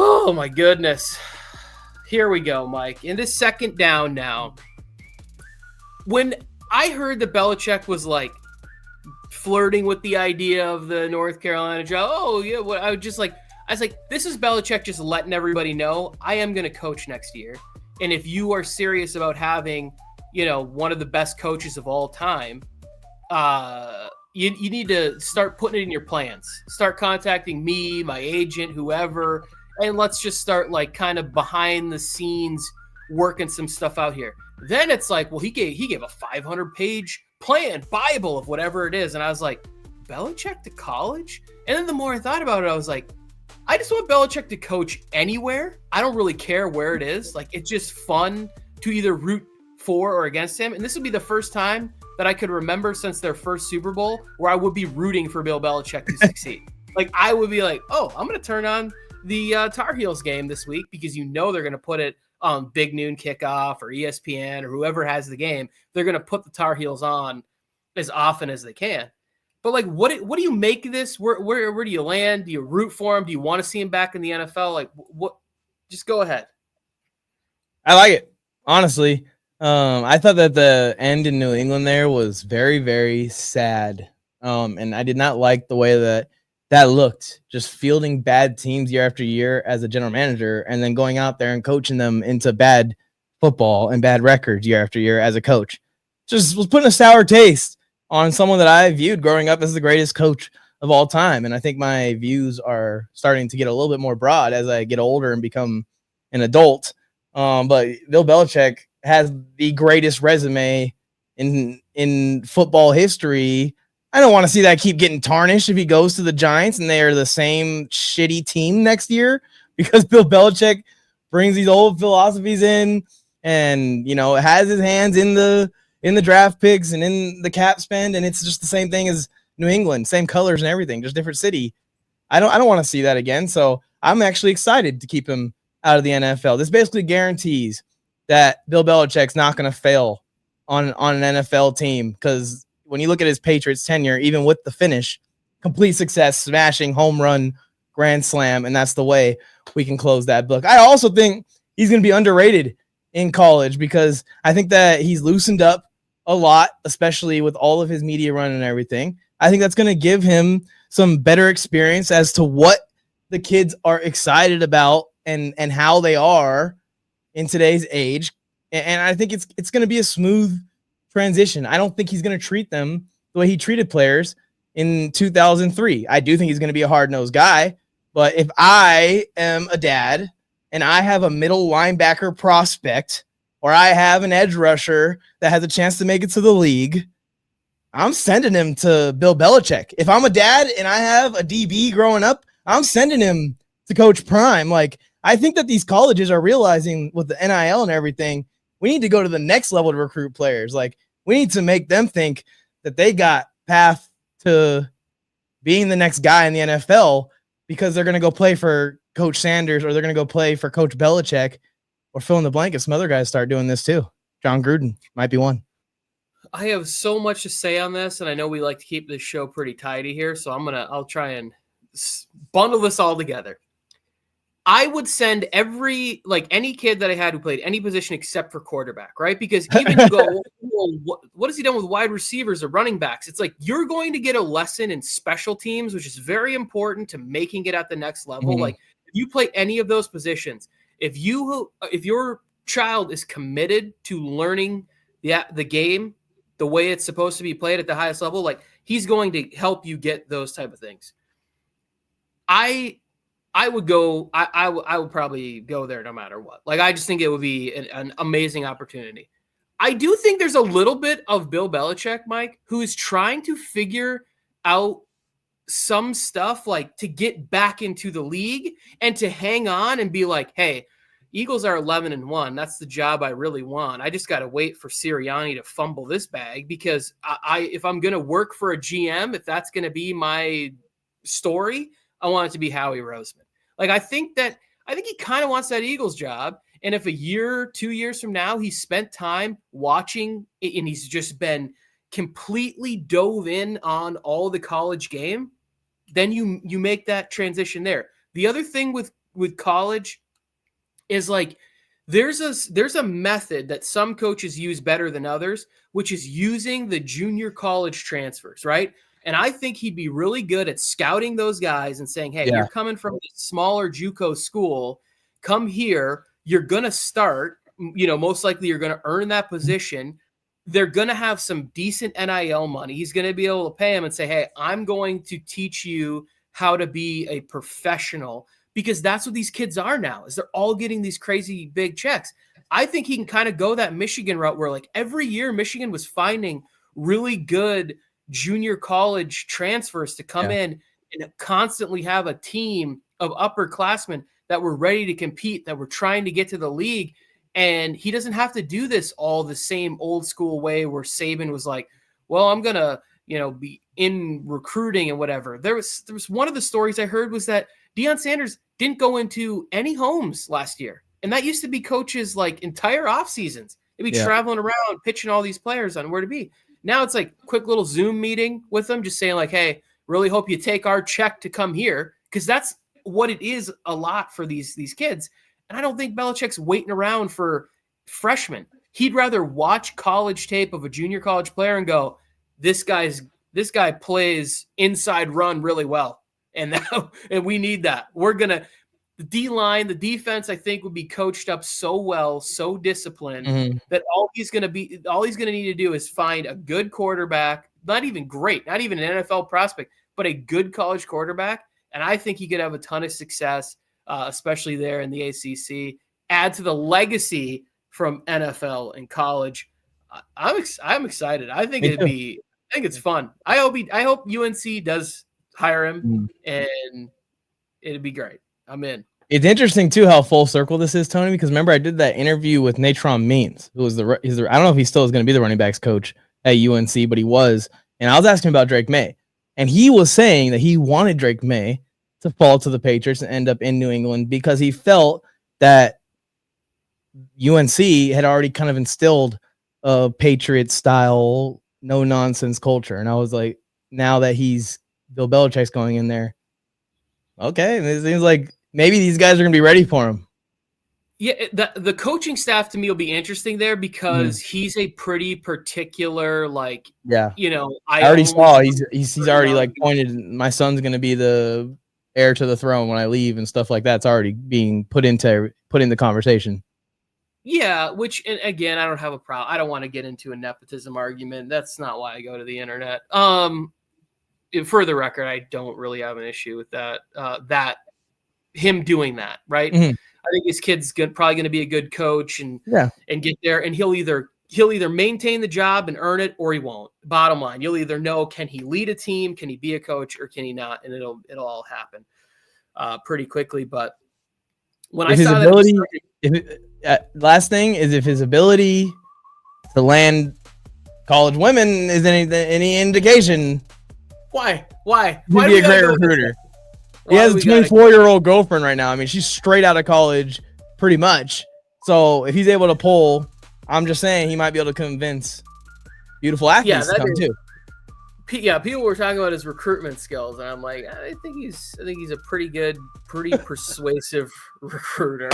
Oh my goodness. Here we go, Mike. In this second down now, when I heard that Belichick was like flirting with the idea of the North Carolina job, oh yeah, what I was like, this is Belichick just letting everybody know I am going to coach next year, and if you are serious about having, one of the best coaches of all time, you need to start putting it in your plans. Start contacting me, my agent, whoever, and let's just start like kind of behind the scenes working some stuff out here. Then it's like, well, he gave a 500-page plan, Bible of whatever it is, and I was like, Belichick to college? And then the more I thought about it, I was like, I just want Belichick to coach anywhere. I don't really care where it is. Like, it's just fun to either root for or against him. And this would be the first time that I could remember since their first Super Bowl where I would be rooting for Bill Belichick to succeed. Like, I would be like, oh, I'm going to turn on the Tar Heels game this week because they're going to put it on Big Noon Kickoff or ESPN or whoever has the game. They're going to put the Tar Heels on as often as they can. But like, what do you make of this? Where do you land? Do you root for him? Do you want to see him back in the NFL? Like, what? Just go ahead. I like it, honestly. I thought that the end in New England there was very, very sad. And I did not like the way that looked, just fielding bad teams year after year as a general manager and then going out there and coaching them into bad football and bad records year after year as a coach. Just was putting a sour taste on someone that I viewed growing up as the greatest coach of all time. And I think my views are starting to get a little bit more broad as I get older and become an adult. But Bill Belichick has the greatest resume in football history. I don't want to see that keep getting tarnished if he goes to the Giants and they are the same shitty team next year, because Bill Belichick brings these old philosophies in and, has his hands in the draft picks and in the cap spend. And it's just the same thing as New England, same colors and everything, just different city. I don't want to see that again. So I'm actually excited to keep him out of the NFL. This basically guarantees that Bill Belichick's not going to fail on an NFL team, because when you look at his Patriots tenure, even with the finish, complete success, smashing home run, grand slam, and that's the way we can close that book. I also think he's going to be underrated in college because I think that he's loosened up a lot, especially with all of his media run and everything. I think that's going to give him some better experience as to what the kids are excited about and how they are in today's age. And I think it's going to be a smooth transition. I don't think he's going to treat them the way he treated players in 2003. I do think he's going to be a hard-nosed guy, but if I am a dad and I have a middle linebacker prospect or I have an edge rusher that has a chance to make it to the league, I'm sending him to Bill Belichick. If I'm a dad and I have a DB growing up, I'm sending him to Coach Prime. Like, I think that these colleges are realizing with the NIL and everything, we need to go to the next level to recruit players. Like, we need to make them think that they got path to being the next guy in the NFL because they're going to go play for Coach Sanders or they're going to go play for Coach Belichick or fill in the blanket. Some other guys start doing this too. John Gruden might be one. I have so much to say on this, and I know we like to keep this show pretty tidy here, so I'll try and bundle this all together. I would send any kid that I had who played any position except for quarterback, right? Because even you go, well, what has he done with wide receivers or running backs? It's like you're going to get a lesson in special teams, which is very important to making it at the next level. Mm-hmm. Like, if you play any of those positions, if your child is committed to learning the game the way it's supposed to be played at the highest level, like, he's going to help you get those type of things. I would go. I would probably go there no matter what. Like, I just think it would be an amazing opportunity. I do think there's a little bit of Bill Belichick, Mike, who is trying to figure out some stuff, like to get back into the league and to hang on and be like, hey, Eagles are 11-1. That's the job I really want. I just got to wait for Sirianni to fumble this bag, because if I'm going to work for a GM, if that's going to be my story, I want it to be Howie Roseman. Like, I think he kind of wants that Eagles job. And if a year, 2 years from now, he spent time watching and he's just been completely dove in on all the college game, then you make that transition there. The other thing with with college is like there's a method that some coaches use better than others, which is using the junior college transfers, right? And I think he'd be really good at scouting those guys and saying, hey, Yeah. you're coming from a smaller JUCO school, come here, you're going to start, most likely you're going to earn that position. They're going to have some decent NIL money. He's going to be able to pay him and say, hey, I'm going to teach you how to be a professional, because that's what these kids are now, is they're all getting these crazy big checks. I think he can kind of go that Michigan route where like every year Michigan was finding really good junior college transfers to come in and constantly have a team of upperclassmen that were ready to compete, that were trying to get to the league. And he doesn't have to do this all the same old school way where Saban was like, well, I'm going to, be in recruiting and whatever. There was one of the stories I heard was that Deion Sanders didn't go into any homes last year. And that used to be coaches' like entire off seasons. They'd be traveling around, pitching all these players on where to be. Now it's like quick little Zoom meeting with them, just saying like, hey, really hope you take our check to come here. Because that's what it is a lot for these kids. And I don't think Belichick's waiting around for freshmen. He'd rather watch college tape of a junior college player and go, this guy plays inside run really well. And we need that. The D-line, the defense, I think, would be coached up so well, so disciplined that all he's going to need to do is find a good quarterback, not even great, not even an NFL prospect, but a good college quarterback. And I think he could have a ton of success, especially there in the ACC. Add to the legacy from NFL and college. I'm excited. I think it's fun. I hope UNC does hire him, and it'd be great. I'm in. It's interesting too how full circle this is, Tony, because remember I did that interview with Natron Means, who was I don't know if he still is going to be the running backs coach at UNC, but he was. And I was asking about Drake May, and he was saying that he wanted Drake May to fall to the Patriots and end up in New England because he felt that UNC had already kind of instilled a Patriot style, no nonsense culture. And I was like, now that Bill Belichick's going in there, okay, and it seems like maybe these guys are going to be ready for him. Yeah, the coaching staff to me will be interesting there because he's a pretty particular, I already saw he's already like pointed. My son's going to be the heir to the throne when I leave and stuff like that's already being put in the conversation. Yeah, which, and again, I don't have a problem. I don't want to get into a nepotism argument. That's not why I go to the internet. For the record, I don't really have an issue with that. Him doing that, right? I think his kid's probably going to be a good coach and get there, and he'll either maintain the job and earn it, or he won't. Bottom line, you'll either know, can he lead a team, can he be a coach, or can he not, and it'll all happen pretty quickly. But when if I saw that, last thing is if his ability to land college women is any indication, why he'd be a great recruiter. He has a 24-year-old girlfriend right now. I mean, she's straight out of college, pretty much. So if he's able to pull, I'm just saying he might be able to convince beautiful athletes to come too. Yeah, people were talking about his recruitment skills, and I'm like, I think he's a pretty persuasive recruiter.